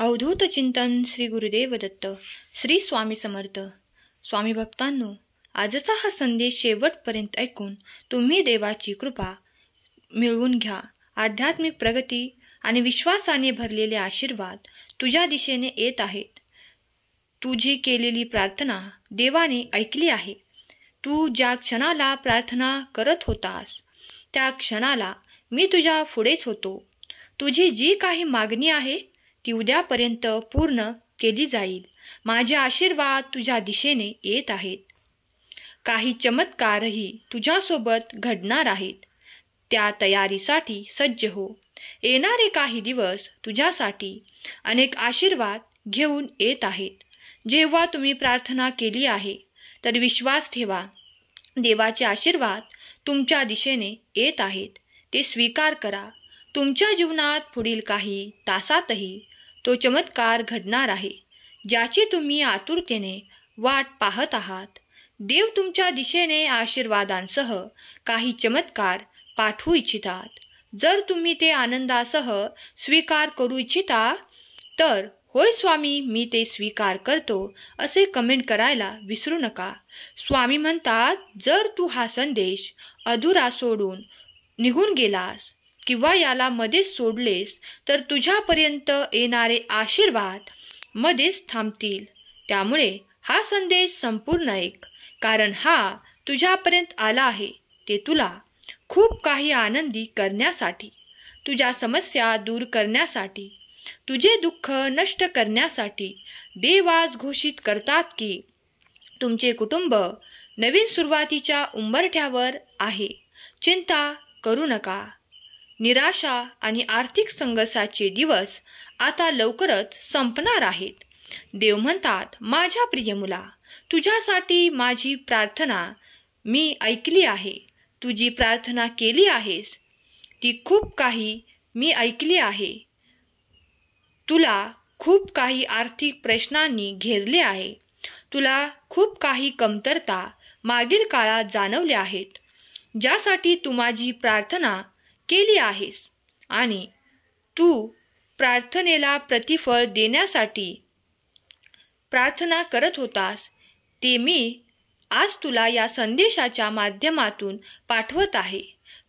अवधूत चिंतन श्री गुरुदेव दत्त. श्री स्वामी समर्थ. स्वामी भक्तांनो, आजचा हा संदेश शेवटपर्यंत ऐकून तुम्ही देवाची कृपा मिळवून घ्या. आध्यात्मिक प्रगती आणि विश्वासाने भरलेले आशीर्वाद तुझ्या दिशेने येत आहेत. तुझी केलेली प्रार्थना देवाने ऐकली आहे. तू ज्या क्षणाला प्रार्थना करत होतास त्या क्षणाला मी तुझ्या पुढेच होतो. तुझी जी काही मागणी आहे ती उद्यापर्यंत पूर्ण केली जाईल. माझे आशीर्वाद तुझ्या दिशेने येत आहेत. काही चमत्कारही तुझ्यासोबत घडणार आहेत. त्या तयारीसाठी सज्ज हो. येणारे काही दिवस तुझ्यासाठी अनेक आशीर्वाद घेऊन येत आहेत. जेव्हा तुम्ही प्रार्थना केली आहे तर विश्वास ठेवा, देवाचे आशीर्वाद तुमच्या दिशेने येत आहेत. ते स्वीकार करा. तुमच्या जीवनात पुढील काही तासातही तो चमत्कार घडणार आहे ज्याची तुम्ही आतुरतेने वाट पाहत आहात. देव तुमच्या दिशेने आशीर्वादांसह काही चमत्कार पाठवू इच्छितात. जर तुम्ही ते आनंदासह स्वीकार करू इच्छिता तर होय स्वामी, मी ते स्वीकार करतो असे कमेंट करायला विसरू नका. स्वामी म्हणतात, जर तू हा संदेश अधुरा सोडून निघून गेलास किंवा याला मध्येच सोडलेस तर तुझ्यापर्यंत येणारे आशीर्वाद मध्येच थांबतील. त्यामुळे हा संदेश संपूर्ण ऐक, कारण हा तुझ्यापर्यंत आला आहे ते तुला खूप काही आनंदी करण्यासाठी, तुझ्या समस्या दूर करण्यासाठी, तुझे दुःख नष्ट करण्यासाठी. देव आज घोषित करतात की तुमचे कुटुंब नवीन सुरुवातीच्या उंबरठ्यावर आहे. चिंता करू नका. निराशा आणि आर्थिक संघर्षाचे दिवस आता लवकरच संपणार आहेत. देव म्हणतात, माझ्या प्रिय मुला, तुझ्यासाठी माझी प्रार्थना मी ऐकली आहे. तू जी प्रार्थना केली आहेस ती खूप काही मी ऐकली आहे. तुला खूप काही आर्थिक प्रश्नांनी घेरले आहे. तुला खूप काही कमतरता मागील काळात जाणवल्या आहेत ज्यासाठी तू माझी प्रार्थना केली आहेस आणि तू प्रार्थनेला प्रतिफळ देण्यासाठी प्रार्थना करत होतास. ते मी आज तुला या संदेशाच्या माध्यमातून पाठवत आहे.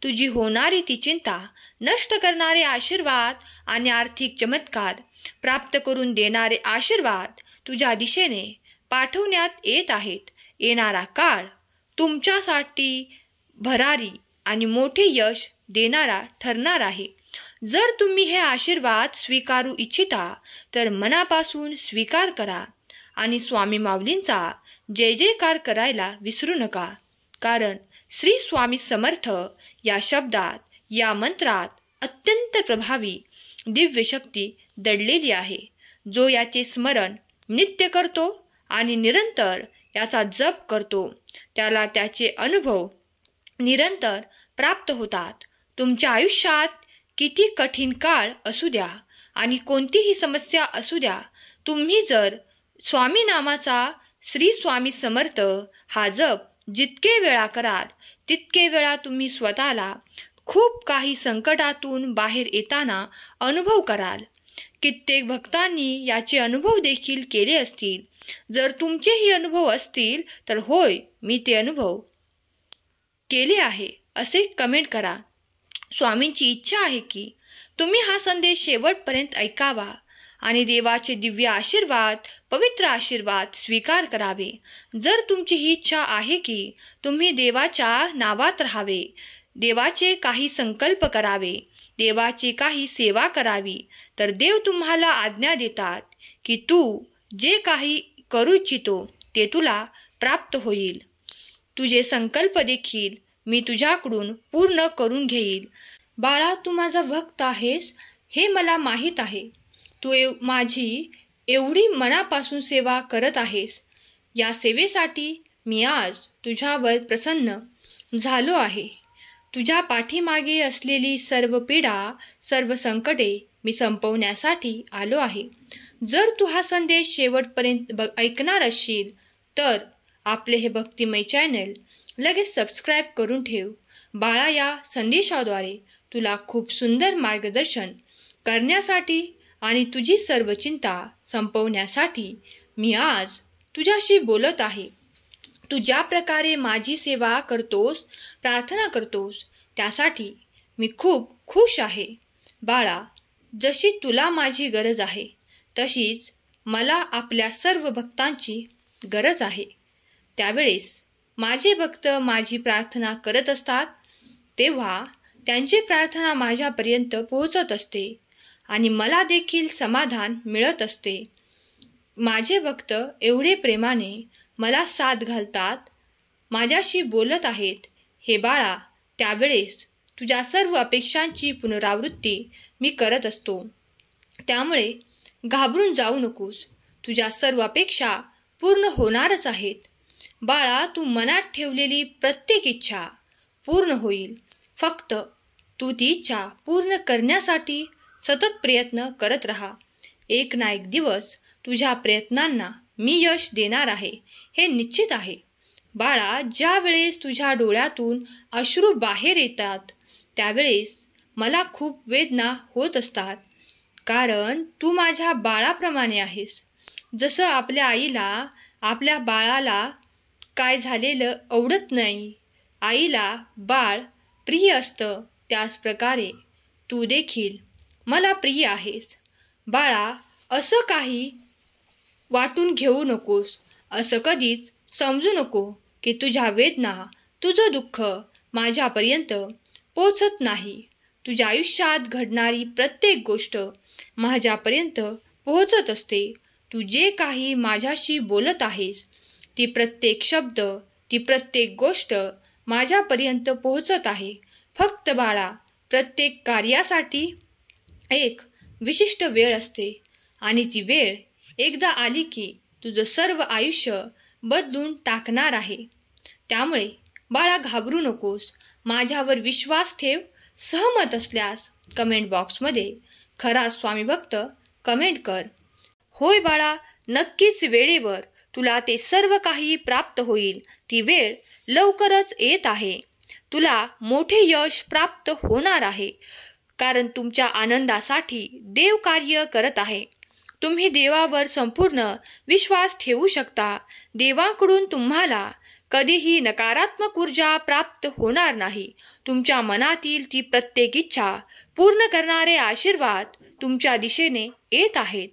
तुझी होणारी ती चिंता नष्ट करणारे आशीर्वाद आणि आर्थिक चमत्कार प्राप्त करून देणारे आशीर्वाद तुझ्या दिशेने पाठवण्यात येत आहेत. येणारा काळ तुमच्यासाठी भरारी आणि मोठे यश देणारा ठरणार आहे. जर तुम्ही हे आशीर्वाद स्वीकारू इच्छिता तर मनापासून स्वीकार करा आणि स्वामी माऊलींचा जय जयकार करायला विसरू नका. कारण श्री स्वामी समर्थ या शब्दात, या मंत्रात अत्यंत प्रभावी दिव्य शक्ती दडलेली आहे. जो याचे स्मरण नित्य करतो आणि निरंतर याचा जप करतो त्याला त्याचे अनुभव निरंतर प्राप्त होतात. तुमच्या आयुष्यात किती कठीण काळ असू द्या आणि कोणतीही समस्या असू द्या, तुम्ही जर स्वामी नामाचा श्री स्वामी समर्थ हा जप जितके वेळा कराल तितके वेळा तुम्ही स्वतःला खूप काही संकटातून बाहेर येताना अनुभव कराल. कित्येक भक्तांनी याचे अनुभव देखील केले असतील. जर तुमचेही अनुभव असतील तर होय, मी ते अनुभव केले आहे असे कमेंट करा. स्वामींची इच्छा आहे की तुम्ही हा संदेश शेवटपर्यंत ऐकावा आणि देवाचे दिव्य आशीर्वाद, पवित्र आशीर्वाद स्वीकार करावे. जर तुमची ही इच्छा आहे की तुम्ही देवाच्या नावात राहावे, देवाचे काही संकल्प करावे, देवाची काही सेवा करावी, तर देव तुम्हाला आज्ञा देतात की तू जे काही करू इच्छितो ते तुला प्राप्त होईल. तुझे संकल्प देखील मी तुझ्याकडून पूर्ण करून घेईल. बाळा, तू माझा भक्त आहेस हे मला माहीत आहे. तू माझी एवढी मनापासून सेवा करत आहेस. या सेवेसाठी मी आज तुझ्यावर प्रसन्न झालो आहे. तुझ्या पाठीमागे असलेली सर्व पीडा, सर्व संकटे मी संपवण्यासाठी आलो आहे. जर तू हा संदेश शेवटपर्यंत ऐकणार असशील तर आपले हे भक्तिमय चॅनल लगेच सबस्क्राईब करून ठेव. बाळा, या संदेशाद्वारे तुला खूप सुंदर मार्गदर्शन करण्यासाठी आणि तुझी सर्व चिंता संपवण्यासाठी मी आज तुझ्याशी बोलत आहे. तू ज्या प्रकारे माझी सेवा करतोस, प्रार्थना करतोस, त्यासाठी मी खूप खुश आहे. बाळा, जशी तुला माझी गरज आहे तशीच मला आपल्या सर्व भक्तांची गरज आहे. त्यावेळेस माझे भक्त माझी प्रार्थना करत असतात तेव्हा त्यांची प्रार्थना माझ्यापर्यंत पोहोचत असते आणि मला देखील समाधान मिळत असते. माझे भक्त एवढे प्रेमाने मला साथ घालतात, माझ्याशी बोलत आहेत. हे बाळा, त्यावेळेस तुझ्या सर्व अपेक्षांची पुनरावृत्ती मी करत असतो. त्यामुळे घाबरून जाऊ नकोस. तुझ्या सर्व अपेक्षा पूर्ण होणारच आहेत. बाळा, तू मनात ठेवलेली प्रत्येक इच्छा पूर्ण होईल. फक्त तू ती इच्छा पूर्ण करण्यासाठी सतत प्रयत्न करत राहा. एक ना एक दिवस तुझ्या प्रयत्नांना मी यश देणार आहे, हे निश्चित आहे. बाळा, ज्या वेळेस तुझ्या डोळ्यातून अश्रू बाहेर येतात त्यावेळेस मला खूप वेदना होत असतात, कारण तू माझ्या बाळाप्रमाणे आहेस. जसं आपल्या आईला आपल्या बाळाला काय झालेलं आवडत नाही, आईला बाळ प्रिय असतं, त्याच प्रकारे तू देखील मला प्रिय आहेस. बाळा, असं काही वाटून घेऊ नकोस. असं कधीच समजू नको की तुझ्या वेदना, तुझं दुःख माझ्यापर्यंत पोचत नाही. तुझ्या आयुष्यात घडणारी प्रत्येक गोष्ट माझ्यापर्यंत पोहोचत असते. तू जे काही माझ्याशी बोलत आहेस ती प्रत्येक शब्द, ती प्रत्येक गोष्ट माझ्यापर्यंत पोहोचत आहे. फक्त बाळा, प्रत्येक कार्यासाठी एक विशिष्ट वेळ असते आणि ती वेळ एकदा आली की तुझं सर्व आयुष्य बदलून टाकणार आहे. त्यामुळे बाळा, घाबरू नकोस. माझ्यावर विश्वास ठेव. सहमत असल्यास कमेंट बॉक्समध्ये खरा स्वामी भक्त कमेंट कर. होय बाळा, नक्कीच वेळेवर तुला ते सर्व काही प्राप्त होईल. ती वेळ लवकरच येत आहे. तुला मोठे यश प्राप्त होणार आहे, कारण तुमच्या आनंदासाठी देव कार्य करत आहे. तुम्ही देवावर संपूर्ण विश्वास ठेवू शकता. देवाकडून तुम्हाला कधीही नकारात्मक ऊर्जा प्राप्त होणार नाही. तुमच्या मनातील ती प्रत्येक इच्छा पूर्ण करणारे आशीर्वाद तुमच्या दिशेने येत आहेत.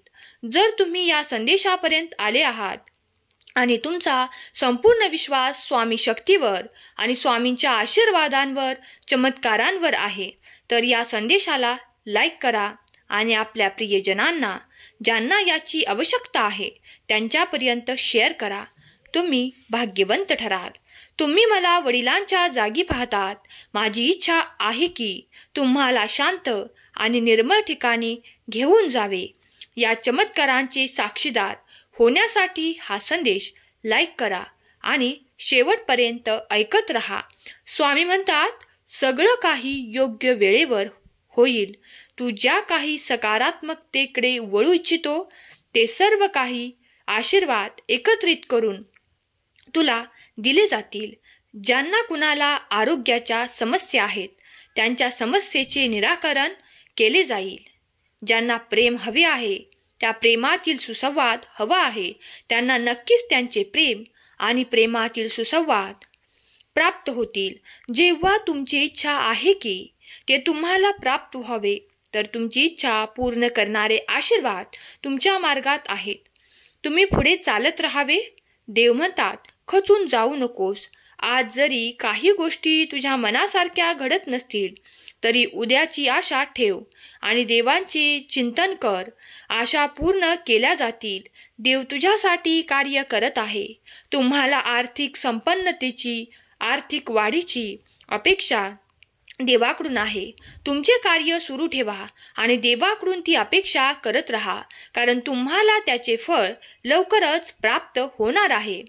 जर तुम्ही या संदेशापर्यंत आले आहात आणि तुमचा संपूर्ण विश्वास स्वामी शक्तीवर आणि स्वामींच्या आशीर्वादांवर, चमत्कारांवर आहे, तर या संदेशाला लाईक करा आणि आपल्या प्रियजनांना, ज्यांना याची आवश्यकता आहे, त्यांच्यापर्यंत शेअर करा. तुम्ही भाग्यवंत ठराल. तुम्ही मला वडिलांच्या जागी पाहतात. माझी इच्छा आहे की तुम्हाला शांत आणि निर्मळ ठिकाणी घेऊन जावे. या चमत्कारांचे साक्षीदार होण्यासाठी हा संदेश लाईक करा आणि शेवटपर्यंत ऐकत रहा. स्वामी म्हणतात, सगळं काही योग्य वेळेवर होईल. तू ज्या काही सकारात्मकतेकडे वळू इच्छितो ते सर्व काही आशीर्वाद एकत्रित करून तुला दिले जातील. ज्यांना कुणाला आरोग्याच्या समस्या आहेत त्यांच्या समस्येचे निराकरण केले जाईल. ज्यांना प्रेम हवे आहे, त्या प्रेमातील सुसंवाद हवा आहे, त्यांना नक्कीच त्यांचे प्रेम आणि प्रेमातील सुसंवाद प्राप्त होतील. जेव्हा तुमची इच्छा आहे की ते तुम्हाला प्राप्त व्हावे, तर तुमची इच्छा पूर्ण करणारे आशीर्वाद तुमच्या मार्गात आहेत. तुम्ही पुढे चालत राहावे. देव म्हणतात, खचून जाऊ नकोस. आज जरी काही गोष्टी तुझ्या मनासारख्या घडत नसतील तरी उद्याची आशा ठेव आणि देवांचे चिंतन कर. आशा पूर्ण केल्या जातील. देव तुझ्यासाठी कार्य करत आहे. तुम्हाला आर्थिक संपन्नतेची, आर्थिक वाढीची अपेक्षा देवाकडून आहे. तुमचे कार्य सुरू ठेवा आणि देवाकडून ती अपेक्षा करत राहा, कारण तुम्हाला त्याचे फळ लवकरच प्राप्त होणार आहे.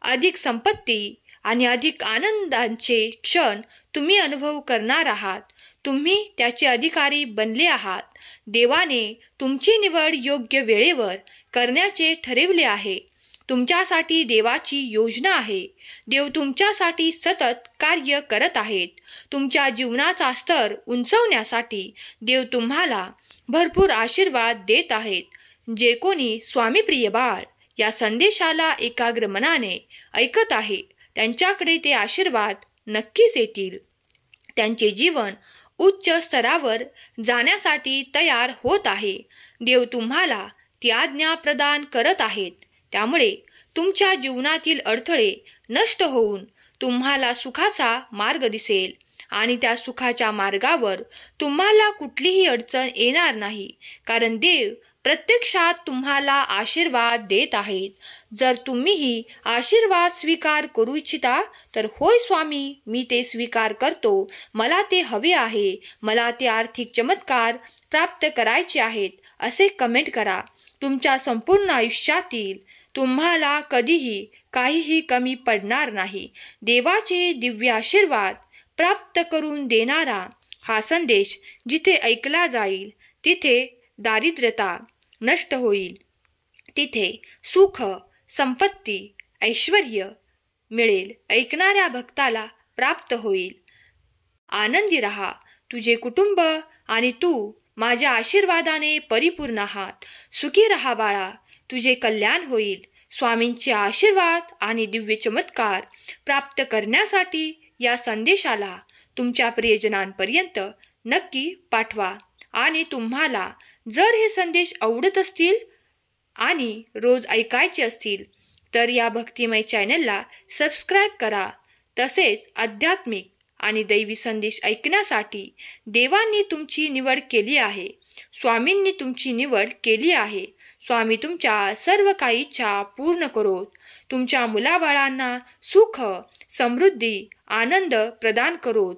अधिक संपत्ती आणि अधिक आनंदाचे क्षण तुम्ही अनुभव करणार आहात. तुम्ही त्याचे अधिकारी बनले आहात. देवाने तुमची निवड योग्य वेळेवर करण्याचे ठरवले आहे. तुमच्यासाठी देवाची योजना आहे. देव तुमच्यासाठी सतत कार्य करत आहेत. तुमच्या जीवनाचा स्तर उंचवण्यासाठी देव तुम्हाला भरपूर आशीर्वाद देत आहेत. जे कोणी स्वामीप्रिय बाळ या संदेशाला एकाग्र मनाने ऐकत आहे त्यांच्याकडे ते आशीर्वाद नक्कीच येतील. त्यांचे जीवन उच्च स्तरावर जाण्यासाठी तयार होत आहे. देव तुम्हाला ती आज्ञा प्रदान करत आहेत. त्यामुळे तुमच्या जीवनातील अडथळे नष्ट होऊन तुम्हाला सुखाचा मार्ग दिसेल आणि त्या सुखाच्या मार्गावर तुम्हाला कुठलीही अडचण येणार नाही, कारण देव प्रत्यक्षात तुम्हाला आशीर्वाद देत आहेत. जर तुम्हीही आशीर्वाद स्वीकार करू इच्छिता तर होय स्वामी, मी ते स्वीकार करतो, मला ते हवे आहे, मला ते आर्थिक चमत्कार प्राप्त करायचे आहेत असे कमेंट करा. तुमच्या संपूर्ण आयुष्यातील तुम्हाला कधीही काहीही कमी पडणार नाही. देवाचे दिव्य आशीर्वाद प्राप्त करून देणारा हा संदेश जिथे ऐकला जाईल तिथे दारिद्र्यता नष्ट होईल, तिथे सुख, संपत्ती, ऐश्वर्य मिळेल, ऐकणाऱ्या भक्ताला प्राप्त होईल. आनंदी रहा. तुझे कुटुंब आणि तू माझ्या आशीर्वादाने परिपूर्ण आहात. सुखी रहा बाळा, तुझे कल्याण होईल. स्वामींचे आशीर्वाद आणि दिव्य चमत्कार प्राप्त करण्यासाठी या संदेशाला तुमच्या प्रियजनांपर्यंत नक्की पाठवा. आणि तुम्हाला जर हे संदेश आवडत असतील आणि रोज ऐकायचे असतील तर या भक्तिमय चॅनलला सबस्क्राईब करा. तसेच आध्यात्मिक आणि दैवी संदेश ऐकण्यासाठी देवांनी तुमची निवड केली आहे, स्वामींनी तुमची निवड केली आहे. स्वामी तुमच्या सर्व काही इच्छा पूर्ण करोत. तुमच्या मुलाबाळांना सुख, समृद्धी, आनंद प्रदान करोत.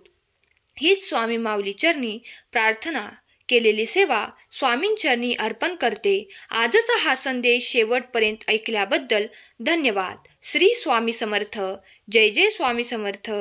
हीच स्वामी माऊली चरणी प्रार्थना केलेली सेवा स्वामींचरणी अर्पण करते. आजचा हा संदेश शेवटपर्यंत ऐकल्याबद्दल धन्यवाद. श्री स्वामी समर्थ. जय जय स्वामी समर्थ.